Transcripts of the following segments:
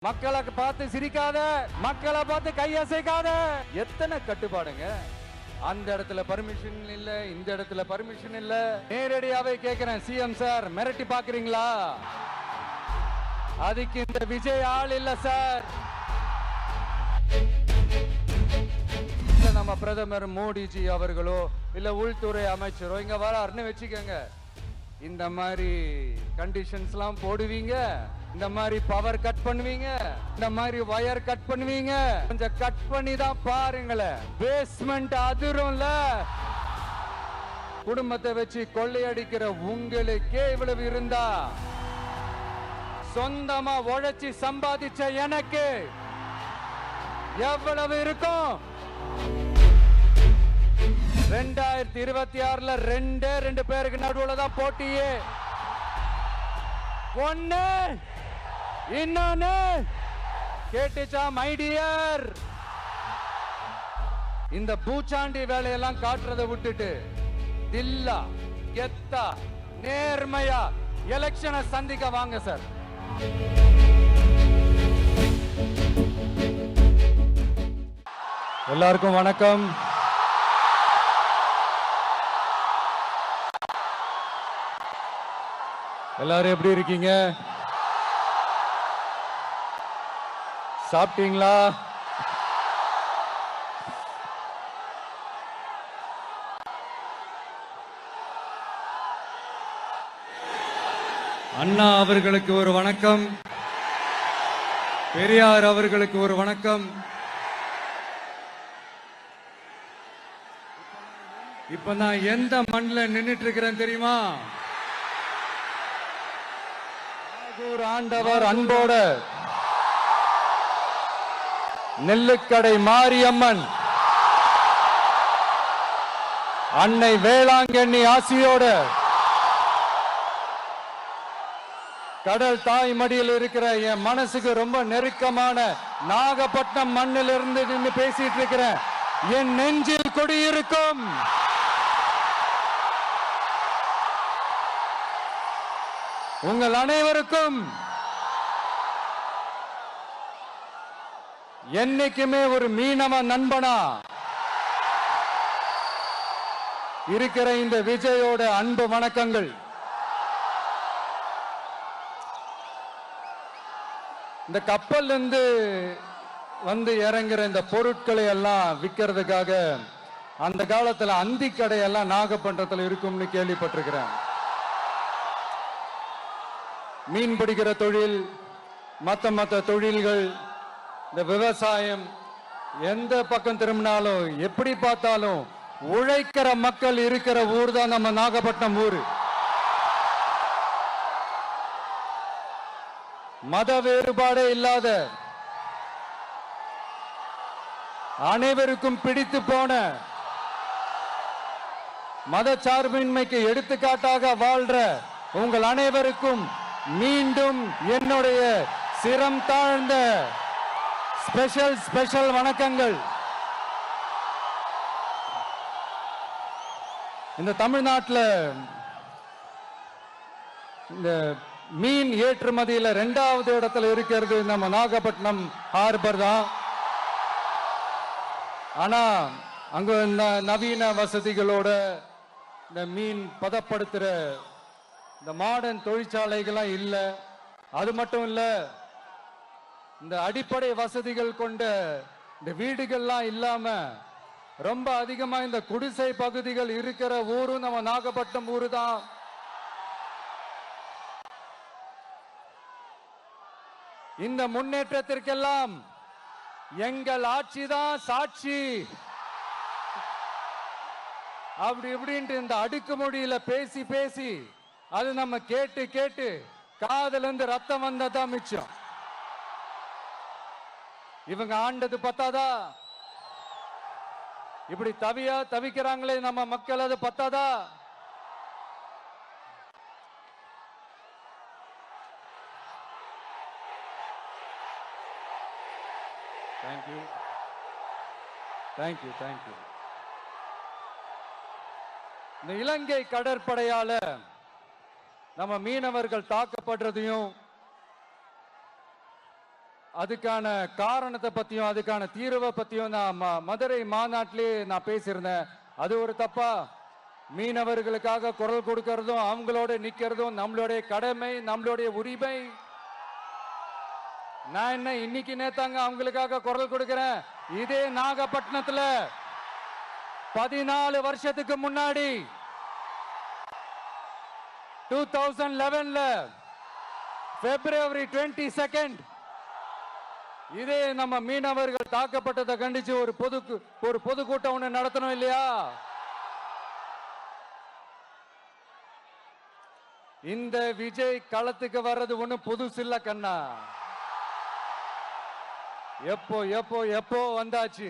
மக்களை பார்த்து சிரிக்காத, மக்களை பார்த்து கையசைக்காத. எத்தனை கட்டுப்பாடுங்க. அந்த இடத்துல பர்மிஷன் இல்ல, இந்த இடத்துல பர்மிஷன் இல்ல. நேரடியாவே கேக்குறேன், சிஎம் சார் மிரட்டி பாக்குறீங்களா? அதுக்கு இந்த விஜய் ஆள் இல்ல சார். நம்ம பிரதமர் மோடிஜி அவர்களோ இல்ல உள்துறை அமைச்சரோ இங்க வராருன்னு வச்சுக்கோங்க, இந்த மாதிரி கண்டிஷன்ஸ் எல்லாம் போடுவீங்க, இந்த மாதிரி பவர் கட் பண்ணுவீங்க, இந்த மாதிரி வயர் கட் பண்ணுவீங்க. கொஞ்சம் கட் பண்ணி தான் பாருங்களேன், பேஸ்மெண்ட் அதிரும்ல. குடும்பத்தை வச்சு கொள்ளையடிக்கிற உங்களுக்கே இவ்வளவு இருந்தா, சொந்தமா உழைச்சி சம்பாதிச்ச எனக்கு எவ்வளவு இருக்கும்? 2026ல ரெண்டு பேருக்கு நடுவுல தான் போட்டியே. ஒண்ணு இன்னொன்னு கேட்டுச்சா மை டியர்? இந்த பூச்சாண்டி வேலையெல்லாம் காட்டுறதை விட்டுட்டு தில்லா கெத்தா நேர்மையா எலெக்ஷனை சந்திக்க வாங்க சார். எல்லாருக்கும் வணக்கம். எல்லாரும் எப்படி இருக்கீங்க? சாப்பிட்டீங்களா? அண்ணா அவர்களுக்கு ஒரு வணக்கம், பெரியார் அவர்களுக்கு ஒரு வணக்கம். இப்ப நான் எந்த மண்ணில் நின்னுட்டு இருக்கிறேன் தெரியுமா? ஆண்டவர் அன்போட நெல்லுக்கடை மாரியம்மன் அன்னை வேளாங்கண்ணி ஆசியோட கடல் தாய் மடியில் இருக்கிற என் மனசுக்கு ரொம்ப நெருக்கமான நாகப்பட்டினம் மண்ணில் இருந்து நின்று பேசிட்டு இருக்கிறேன். என் நெஞ்சில் குடியிருக்கும் உங்கள் அனைவருக்கும் என்னைக்குமே ஒரு மீனவ நண்பனா இருக்கிற இந்த விஜயோட அன்பு வணக்கங்கள். இந்த கப்பல் இருந்து வந்து இறங்குற இந்த பொருட்களை எல்லாம் விற்கிறதுக்காக அந்த காலத்துல அந்தி கடையெல்லாம் நாகப்பட்டினத்துல இருக்கும்னு கேள்விப்பட்டிருக்கிறேன். மீன் பிடிக்கிற தொழில், மற்ற தொழில்கள், இந்த விவசாயம், எந்த பக்கம் திரும்பினாலும் எப்படி பார்த்தாலும் உழைக்கிற மக்கள் இருக்கிற ஊர் தான் நம்ம நாகப்பட்டினம் ஊர். மத வேறுபாடே இல்லாத, அனைவருக்கும் பிடித்து போன, மத சார்பின்மைக்கு எடுத்துக்காட்டாக வாழ்ற உங்கள் அனைவருக்கும் மீண்டும் என்னுடைய சிரம் தாழ்ந்த ஸ்பெஷல் வணக்கங்கள். இந்த தமிழ்நாட்டில் இந்த மீன் ஏற்றுமதியில் 2வது இடத்துல இருக்கிறது நம்ம நாகப்பட்டினம் ஹார்பர் தான். ஆனா அங்க நவீன வசதிகளோட இந்த மீன் பதப்படுத்துற இந்த மாடர்ன் தொழிற்சாலைகள்லாம் இல்ல. அது மட்டும் இல்ல, இந்த அடிப்படை வசதிகள் கொண்ட இந்த வீடுகள்லாம் இல்லாம ரொம்ப அதிகமா இந்த குடிசை பகுதிகள் இருக்கிற ஊரும் நம்ம நாகப்பட்டினம் ஊரு தான். இந்த முன்னேற்றத்திற்கெல்லாம் எங்கள் ஆட்சி தான் சாட்சி. அப்படி இப்படின்ட்டு இந்த அடுக்குமொழியில பேசி அது நம்ம கேட்டு காதுல இருந்து ரத்தம் வந்ததான் மிச்சம். இவங்க ஆண்டது பத்தாதா? இப்படி தவிக்கிறாங்களே நம்ம மக்கள், அது பத்தாதா? தேங்க்யூ. இந்த இலங்கை கடற்படையால நம்ம மீனவர்கள் தாக்கப்படுறதையும் அதுக்கான காரணத்தை பத்தியும் அதுக்கான தீர்வை பத்தியும் நான் மதுரை மாநாட்டிலே நான் பேசியிருந்தேன். அது ஒரு தப்பா? மீனவர்களுக்காக குரல் கொடுக்கறதும் அவங்களோட நிக்கிறதும் நம்மளுடைய கடமை, நம்மளுடைய உரிமை. நான் என்ன இன்னைக்கு நேத்தாங்க அவங்களுக்காக குரல் கொடுக்கிறேன். இதே நாகப்பட்டினத்துல 14 வருஷத்துக்கு முன்னாடி 2011 February 22 இதே நம்ம மீனவர்கள் தாக்கப்பட்டதை கண்டிச்சு ஒரு பொதுக்கூட்டம் ஒண்ணு நடத்தணும் இல்லையா? இந்த விஜய் களத்துக்கு வர்றது ஒண்ணு புதுசு இல்ல கண்ணா. எப்போ எப்போ எப்போ வந்தாச்சு.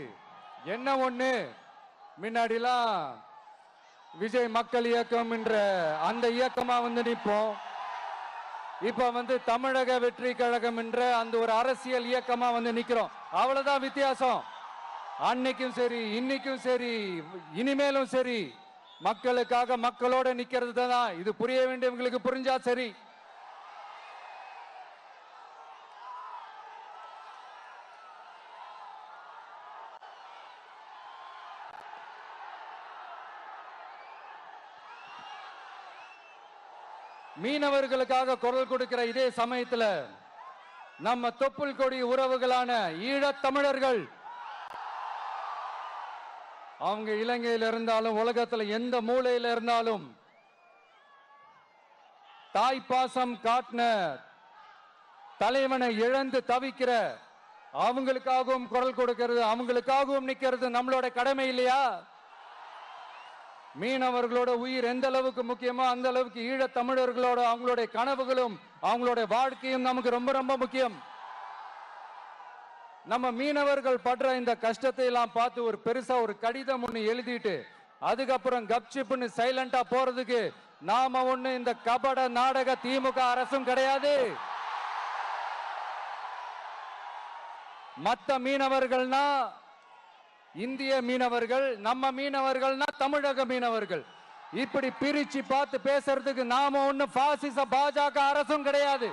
என்ன ஒண்ணு, முன்னாடிலாம் விஜய் மக்கள் இயக்கம் என்ற அந்த இயக்கமா நிற்போம். இப்ப தமிழக வெற்றி கழகம் என்ற அந்த ஒரு அரசியல் இயக்கமா நிக்கிறோம். அவ்வளவுதான் வித்தியாசம். அன்னைக்கும் சரி, இன்னைக்கும் சரி, இனிமேலும் சரி, மக்களுக்காக மக்களோட நிக்கிறது தான். இது புரிய வேண்டியவங்களுக்கு புரிஞ்சா சரி. மீனவர்களுக்காக குரல் கொடுக்கிற இதே சமயத்துல நம்ம தொப்புள் கொடி உறவுகளான ஈழத் தமிழர்கள், அவங்க இலங்கையில் இருந்தாலும் உலகத்துல எந்த மூலையில இருந்தாலும் தாய்ப்பாசம் காட்டின தலைவனை இழந்து தவிக்கிற அவங்களுக்காகவும் குரல் கொடுக்கிறது, அவங்களுக்காகவும் நிக்கிறது நம்மளோட கடமை இல்லையா? மீனவர்களோட உயிர் எந்த அளவுக்கு முக்கியமோ அந்த அளவுக்கு ஈழத் தமிழர்களோட அவங்களுடைய கனவுகளும் அவங்களுடைய வாழ்க்கையும் நமக்கு ரொம்ப ரொம்ப முக்கியம். நம்ம மீனவர்கள் படுற இந்த கஷ்டத்தை எல்லாம் பார்த்து ஒரு பெருசா ஒரு கடிதம் ஒண்ணு எழுதிட்டு அதுக்கப்புறம் கப்சிப்னு சைலண்டா போறதுக்கு நாம ஒண்ணு இந்த கபட நாடக திமுக அரசும் கிடையாது. மத்த மீனவர்கள்னா இந்திய மீனவர்கள், நம்ம மீனவர்கள்னா தமிழக மீனவர்கள். இப்படி பிரிச்சு பார்த்து பேசுறதுக்கு நாம ஒண்ணு பாசிச பாஜக அரசும் கிடையாது.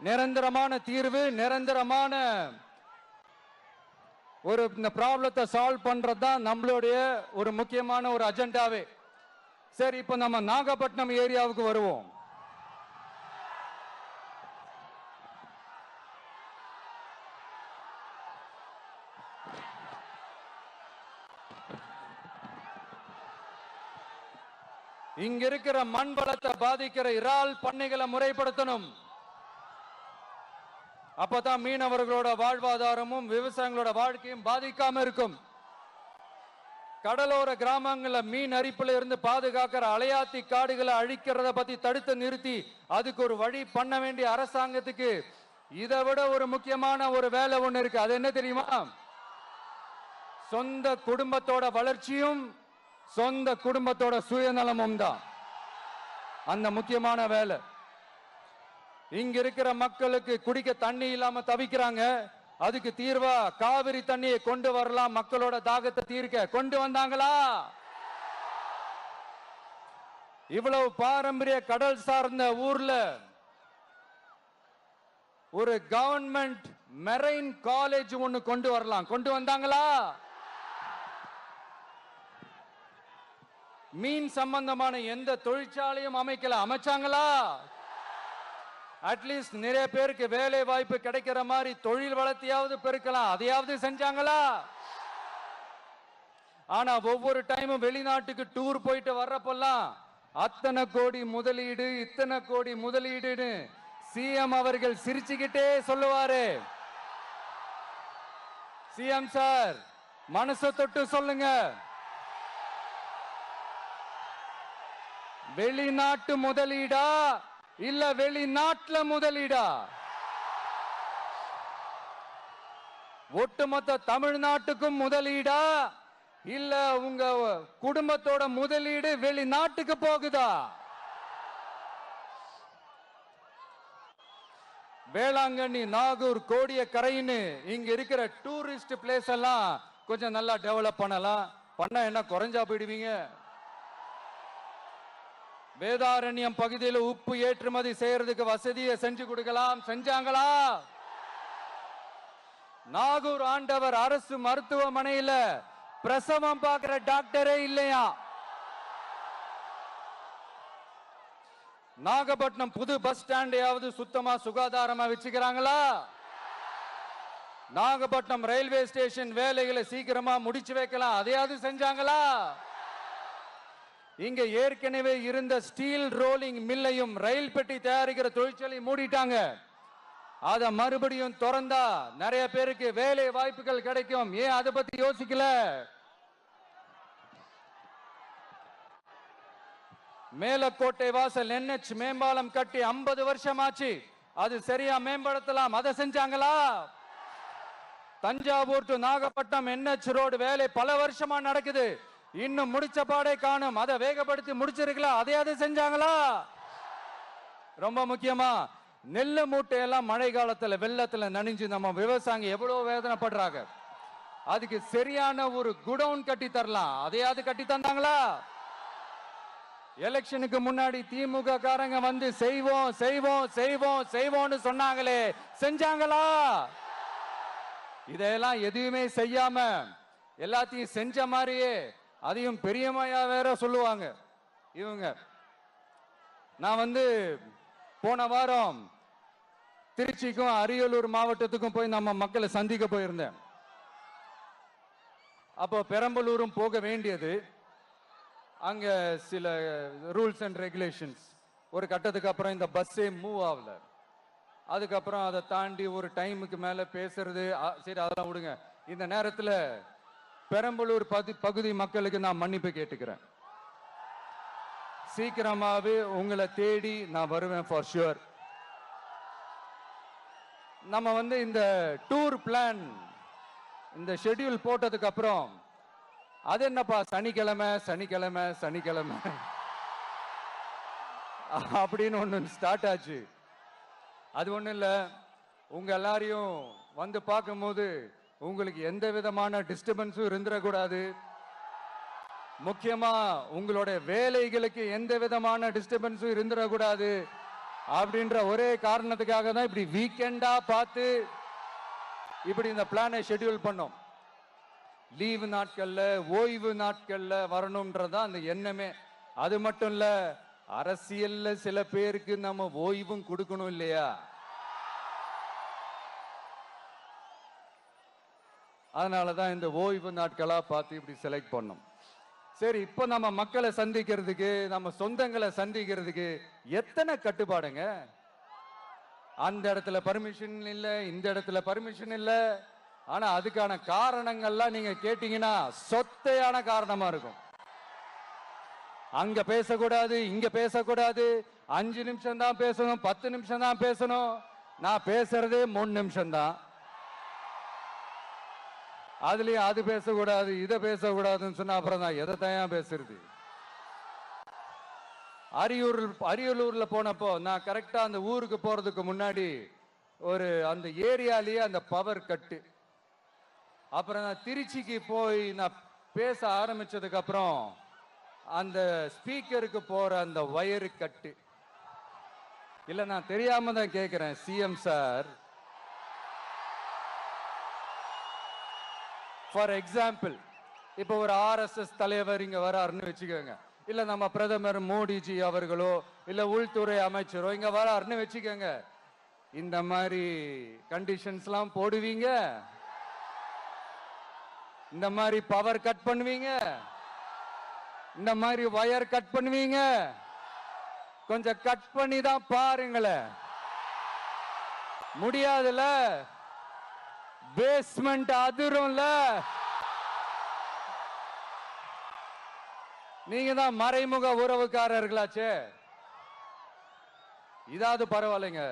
நிரந்தரமான தீர்வு, நிரந்தரமான ஒரு இந்த ப்ராப்ளத்தை சால்வ் பண்றதுதான் நம்மளுடைய ஒரு முக்கியமான ஒரு அஜெண்டாவே. சரி, இப்ப நம்ம நாகப்பட்டினம் ஏரியாவுக்கு வருவோம். இங்க இருக்கிற மண் வளத்தை பாதிக்கிற இறால் பண்ணைகளை முறைப்படுத்தணும். அப்பதான் மீனவர்களோட வாழ்வாதாரமும் விவசாயிகளோட வாழ்க்கையும் பாதிக்காம இருக்கும். கடலோர கிராமங்கள்ல மீன் அரிப்புல இருந்து பாதுகாக்கிற அலையாத்தி காடுகளை அழிக்கிறத பத்தி தடுத்து நிறுத்தி அதுக்கு ஒரு வழி பண்ண வேண்டிய அரசாங்கத்துக்கு இதை விட ஒரு முக்கியமான ஒரு வேலை ஒண்ணு இருக்கு. அது என்ன தெரியுமா? சொந்த குடும்பத்தோட வளர்ச்சியும் சொந்த குடும்பத்தோட சுயநலமும் தான் அந்த முக்கியமான வேலை. இங்க இருக்கிற மக்களுக்கு குடிக்க தண்ணி இல்லாம தவிக்கிறாங்க. அதுக்கு தீர்வா காவிரி தண்ணியை கொண்டு வரலாம், மக்களோட தாகத்தை தீர்க்க. கொண்டு வந்தாங்களா? இவ்வளவு பாரம்பரிய கடல் சார்ந்த ஊர்ல ஒரு கவர்மெண்ட் மெரைன் காலேஜ் ஒண்ணு கொண்டு வரலாம். கொண்டு வந்தாங்களா? மீன் சம்பந்தமான எந்த தொழிற்சாலையும் அமைச்சாங்களா? அட்லீஸ்ட் நிறைய பேருக்கு வேலை வாய்ப்பு கிடைக்கிற மாதிரி தொழில் வளர்த்தியாவது பெருக்கலாம், அதையாவது செஞ்சாங்களா? ஆனா ஒவ்வொரு டைமும் வெளிநாட்டுக்கு டூர் போயிட்டு வர்றப்பெல்லாம் அத்தனை கோடி முதலீடு, இத்தனை கோடி முதலீடுன்னு சிஎம் அவர்கள் சிரிச்சுக்கிட்டே சொல்லுவாரு. சிஎம் சார், மனசை தொட்டு சொல்லுங்க, வெளிநாட்டு முதலீடா இல்ல வெளிநாட்டுல முதலீடா? ஒட்டுமொத்த தமிழ்நாட்டுக்கும் முதலீடா இல்ல உங்க குடும்பத்தோட முதலீடு வெளிநாட்டுக்கு போகுதா? வேளாங்கண்ணி, நாகூர், கோடியக்கரைன்னு இங்க இருக்கிற டூரிஸ்ட் பிளேஸ் எல்லாம் கொஞ்சம் நல்லா டெவலப் பண்ணலாம். பண்ண என்ன குறைஞ்சா போயிடுவீங்க? வேதாரண்யம் பகுதியில் உப்பு ஏற்றுமதி செய்யறதுக்கு வசதியை செஞ்சு கொடுக்கலாம், செஞ்சாங்களா? நாகூர் ஆண்டவர் அரசு மருத்துவமனையில பிரசவம் பார்க்கிற டாக்டரே இல்லையா? நாகப்பட்டினம் புது பஸ் ஸ்டாண்டையாவது சுத்தமா சுகாதாரமா வச்சுக்கிறாங்களா? நாகப்பட்டினம் ரயில்வே ஸ்டேஷன் வேலைகளை சீக்கிரமா முடிச்சு வைக்கலாம், அதையாவது செஞ்சாங்களா? இங்க ஏற்கனவே இருந்த ஸ்டீல் ரோலிங் மில்லையும் ரயில் பெட்டி தயாரிக்கிற தொழிற்சாலை மூடிட்டாங்க. அத மறுபடியும் திறந்தா நிறைய பேருக்கு வேலை வாய்ப்புகள் கிடைக்கும். ஏன் அதை பத்தி யோசிக்கல? மேலக்கோட்டை வாசல் NH மேம்பாலம் கட்டி 50 வருஷம் ஆச்சு, அது சரியா மேம்படுத்தலாம், அதை செஞ்சாங்களா? Thanjavur to Nagapattinam NH road வேலை பல வருஷமா நடக்குது, இன்னும் முடிச்ச பாடே காணும், அதை வேகப்படுத்தி முடிச்சிருக்கலாம், அதையாவது செஞ்சாங்களா? ரொம்ப முக்கியமா நெல்லு மூட்டையெல்லாம் மழை காலத்துல வெள்ளத்துல நனைஞ்சு நம்ம விவசாயிங்க எவ்வளவு வேதனைப்படுறாங்க. அதுக்கு சரியான ஒரு குடவுன் கட்டி தரலாம், அதையாவது கட்டி தந்தாங்களா? எலெக்ஷனுக்கு முன்னாடி திமுக காரங்க வந்து செய்வோம் செய்வோம் செய்வோம் செய்வோம்னு சொன்னாங்களே, செஞ்சாங்களா? இதெல்லாம் எதுவுமே செய்யாம எல்லாத்தையும் செஞ்ச மாதிரியே அதையும் பெரியமையா வேற சொல்லுவாங்க இவங்க. நான் வந்து போன வாரம் திருச்சிக்கும் அரியலூர் மாவட்டத்துக்கும் போய் நம்ம மக்களை சந்திக்க போயிருந்தேன். அப்போ பெரம்பலூரும் போக வேண்டியது. அங்க சில ரூல்ஸ் அண்ட் ரெகுலேஷன்ஸ், ஒரு கட்டத்துக்கு அப்புறம் இந்த பஸ்ஸே மூவ் ஆகல. அதுக்கப்புறம் அதை தாண்டி ஒரு டைமுக்கு மேல பேசுறது, சரி அதெல்லாம் விடுங்க. இந்த நேரத்தில் பெரம்பலூர் பகுதி மக்களுக்கு நான் மன்னிப்பு கேட்டுக்கிறேன். சீக்கிரமாவே உங்களை தேடி நான் வருவேன் ஃபார் ஷுவர். நம்ம வந்து இந்த டூர் பிளான், இந்த ஷெட்யூல் போட்டதுக்கு அப்புறம் அது என்னப்பா சனிக்கிழமை சனிக்கிழமை சனிக்கிழமை அப்படின்னு ஒன்று ஸ்டார்ட் ஆச்சு. அது ஒன்றும் இல்லை, உங்க எல்லாரையும் வந்து பார்க்கும்போது உங்களுக்கு எந்த விதமான டிஸ்டர்பன்ஸும் இருந்துடக்கூடாது. முக்கியமா உங்களுடைய வேலைகளுக்கு எந்த விதமான டிஸ்டர்பன்ஸும் இருந்துடக்கூடாது அப்படின்ற ஒரே காரணத்துக்காக தான் இப்படி வீக்கெண்டா பார்த்து இப்படி இந்த பிளானை ஷெட்யூல் பண்ணோம். லீவு நாட்கள்ல ஓய்வு நாட்கள்ல வரணும்ன்றதான் அந்த எண்ணமே. அது மட்டும் இல்ல, அரசியல்ல சில பேருக்கு நம்ம ஓய்வும் கொடுக்கணும் இல்லையா? அதனாலதான் இந்த ஓய்வு நாட்களா பார்த்து இப்படி செலக்ட் பண்ணோம். சரி, இப்ப நம்ம மக்களை சந்திக்கிறதுக்கு, நம்ம சொந்தங்களை சந்திக்கிறதுக்கு எத்தனை கட்டுப்பாடுங்க. அந்த இடத்துல பர்மிஷன் இல்ல, இந்த இடத்துல பர்மிஷன் இல்ல. ஆனா அதுக்கான காரணங்கள்லாம் நீங்க கேட்டீங்கன்னா சொத்தையான காரணமா இருக்கும். அங்க பேசக்கூடாது, இங்க பேசக்கூடாது, 5 நிமிஷம் தான் பேசணும், 10 நிமிஷம் தான் பேசணும். நான் பேசுறதே 3 நிமிஷம் தான். அதுலயும் அது பேசக்கூடாது, இதை பேசக்கூடாதுன்னு சொன்னா அப்புறம் தான் எதை தான் பேசுறது. அரியலூர்ல போனப்போ நான் கரெக்டா அந்த ஊருக்கு போறதுக்கு முன்னாடி ஒரு அந்த ஏரியாலேயே அந்த பவர் கட்டு. அப்புறம் நான் திருச்சிக்கு போய் நான் பேச ஆரம்பிச்சதுக்கு அப்புறம் அந்த ஸ்பீக்கருக்கு போற அந்த வயரு கட்டு. இல்ல நான் தெரியாம தான் கேட்கிறேன் சிஎம் சார். ஃபார் எக்ஸாம்பிள், இப்போ ஒரு RSS தலைவர் இங்க வராருன்னு வச்சுக்கோங்க, இல்ல நம்ம பிரதமர் மோடிஜி அவர்களோ இல்ல உள்துறை அமைச்சரோ இங்க வராருன்னு வச்சுக்கோங்க. இந்த மாதிரி கண்டிஷன்ஸ்லாம் போடுவீங்க, இந்த மாதிரி பவர் கட் பண்ணுவீங்க, இந்த மாதிரி வயர் கட் பண்ணுவீங்க. கொஞ்சம் கட் பண்ணி தான் பாருங்களேன். முடியாதுல, பேஸ்மெண்ட் அதிரும்ல. நீங்க தான் மறைமுக உறவுக்காரர்களாச்சே. இதாவது பரவாயில்லைங்க.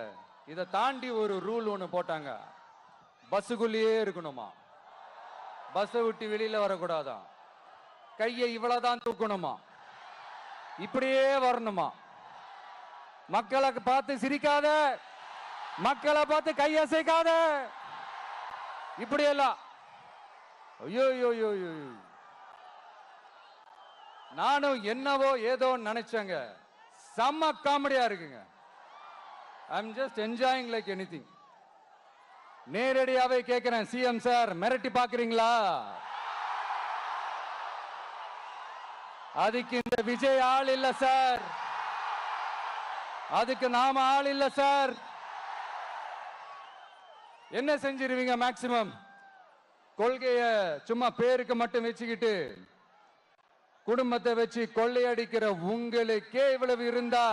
இதை தாண்டி ஒரு ரூல் ஒண்ணு போட்டாங்க, பஸ்ஸுக்குள்ளேயே இருக்கணுமா, பஸ்ஸை விட்டு வெளியில வரக்கூடாதான், கையை இவ்வளவுதான் தூக்கணுமா, இப்படியே வரணுமா, மக்களை பார்த்து சிரிக்காத, மக்களை பார்த்து கையசைக்காத, இப்படி எல்லாம். ஐயோ ஐயோ ஐயோ, நானும் என்னவோ ஏதோ நினைச்சேங்க. செம்ம காமெடியா இருக்குங்க. I am just enjoying like anything. நேரடியாவே கேட்கிறேன், சிஎம் சார் மிரட்டி பாக்குறீங்களா? அதுக்கு இந்த விஜய் ஆள் இல்ல சார், அதுக்கு நாம ஆள் இல்ல சார். என்ன செஞ்சிருவீங்க? மேக்சிமம் கொள்கைய சும்மா பேருக்கு மட்டும் வச்சுக்கிட்டு குடும்பத்தை வச்சு கொள்ளையடிக்கிற உங்களுக்கே இவ்வளவு இருந்தா,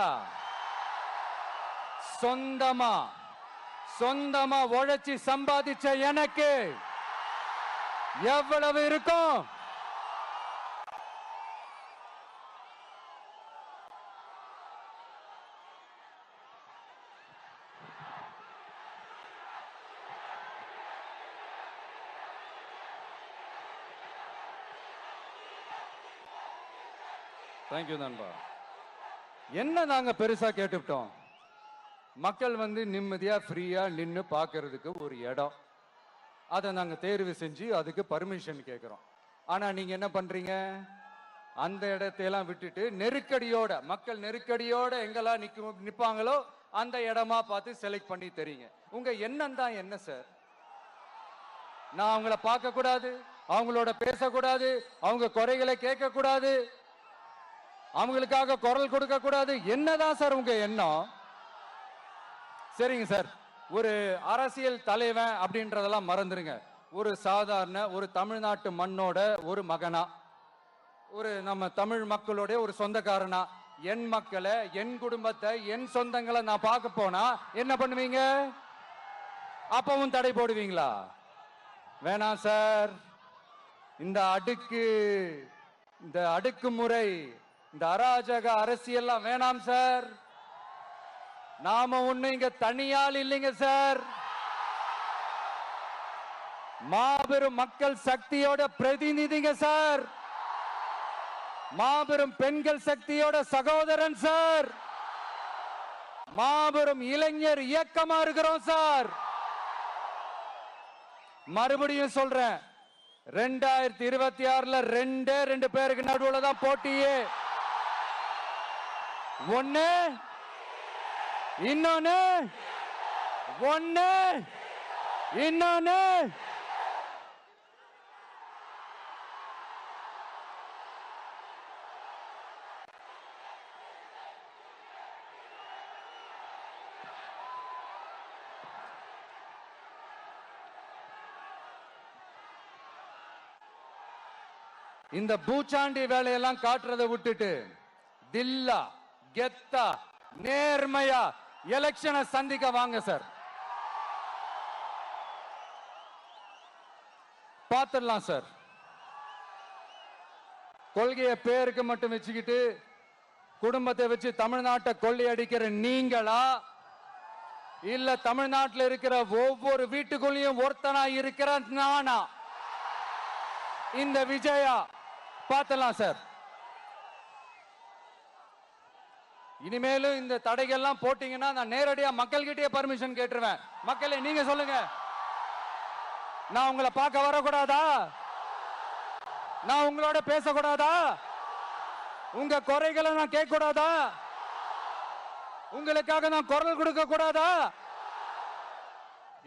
சொந்தமா உழைச்சி சம்பாதிச்ச எனக்கு எவ்வளவு இருக்கும்? தேங்க்யூ நண்பா. என்ன நாங்க பெருசா கேட்டுவிட்டோம்? மக்கள் நிம்மதியா ஃப்ரீயா நின்று பார்க்கறதுக்கு ஒரு இடம், அதை நாங்க தேர்வு செஞ்சு அதுக்கு பர்மிஷன் கேட்கிறோம். ஆனா நீங்க என்ன பண்றீங்க? அந்த இடத்தையெல்லாம் விட்டுட்டு நெருக்கடியோட, மக்கள் நெருக்கடியோட எங்கெல்லாம் நிப்பாங்களோ அந்த இடமா பார்த்து செலக்ட் பண்ணி தெரியுங்க. உங்க எண்ணம் தான் என்ன சார்? நான் அவங்கள பார்க்க கூடாது, அவங்களோட பேசக்கூடாது, அவங்க குறைகளை கேட்க கூடாது, அவங்களுக்காக குரல் கொடுக்க கூடாது, என்னதான் சார் உங்க எண்ணம்? சரிங்க சார், ஒரு அரசியல் தலைவன் அப்படின்றதெல்லாம் மறந்துருங்க. ஒரு சாதாரண ஒரு தமிழ்நாட்டு மண்ணோட ஒரு மகனா, ஒரு நம்ம தமிழ் மக்களுடைய ஒரு சொந்தக்காரனா, என் மக்களை, என் குடும்பத்தை, என் சொந்தங்களை நான் பார்க்க போனா என்ன பண்ணுவீங்க? அப்பவும் தடை போடுவீங்களா? வேணாம் சார். இந்த அடுக்குமுறை, இந்த அராஜக அரசியல்லாம் வேணாம் சார். நாம ஒண்ணு இங்க தனியால் இல்லைங்க சார், மாபெரும் மக்கள் சக்தியோட பிரதிநிதிங்க சார், மாபெரும் பெண்கள் சக்தியோட சகோதரன் சார், மாபெரும் இளைஞர் இயக்கமா இருக்கிறோம் சார். மறுபடியும் சொல்றேன், 2026 ரெண்டு பேருக்கு நடுவுல தான் போட்டியே. ஒண்ணு இன்னொன்னு இந்த பூச்சாண்டி வேலையெல்லாம் காட்டுறதை விட்டுட்டு தில்லா கெத்தா நேர்மையா எலெக்ஷனை சந்திக்க வாங்க சார். பார்த்துடலாம் சார். கொள்கையை பேருக்கு மட்டும் வச்சுக்கிட்டு குடும்பத்தை வச்சு தமிழ்நாட்டை கொள்ளையடிக்கிற நீங்களா, இல்ல தமிழ்நாட்டில் இருக்கிற ஒவ்வொரு வீட்டுக்குள்ளேயும் ஒருத்தனா இருக்கிற நானா, இந்த விஜயா? பார்த்துடலாம் சார். இனிமேலும் இந்த தடைகள்லாம் போட்டீங்கன்னா நான் நேரடியா மக்கள்கிட்டயே பர்மிஷன் கேட்டுருவேன். மக்களே நீங்க சொல்லுங்க, நான் உங்களை பார்க்க வரக்கூடாதா? நான் உங்களோட பேசக்கூடாதா? உங்க குறைகளை நான் கேட்க கூடாதா? உங்களுக்காக நான் குரல் கொடுக்க கூடாதா?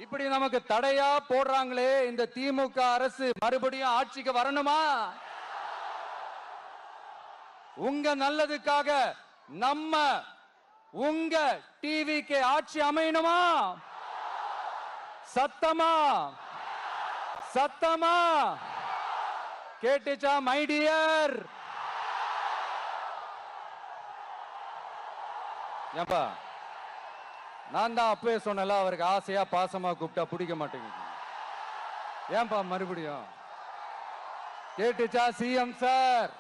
இப்படி நமக்கு தடையா போடுறாங்களே, இந்த திமுக அரசு மறுபடியும் ஆட்சிக்கு வரணுமா? உங்க நல்லதுக்காக நம்ம உங்க டிவிக்கு ஆட்சி அமையணுமா? சத்தமா கேட்டுச்சா மை டியர்? ஏப்பா, நான் தான் அப்பவே சொன்னல, அவருக்கு ஆசையா பாசமா கூப்பிட்டா பிடிக்க மாட்டேங்குது. ஏன்பா மறுபடியும்? கேட்டுச்சா சிஎம் சார்?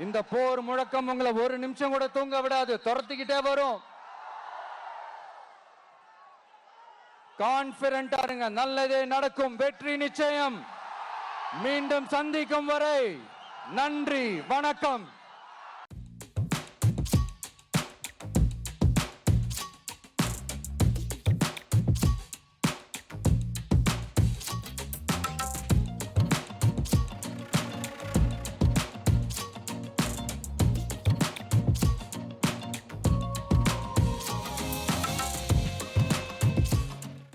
இந்த போர் முழக்கம் உங்களை ஒரு நிமிஷம் கூட தூங்க விடாது, துரத்திக்கிட்டே வரும். கான்பிடென்டா இருங்க, நல்லதே நடக்கும், வெற்றி நிச்சயம். மீண்டும் சந்திக்கும் வரை நன்றி, வணக்கம்.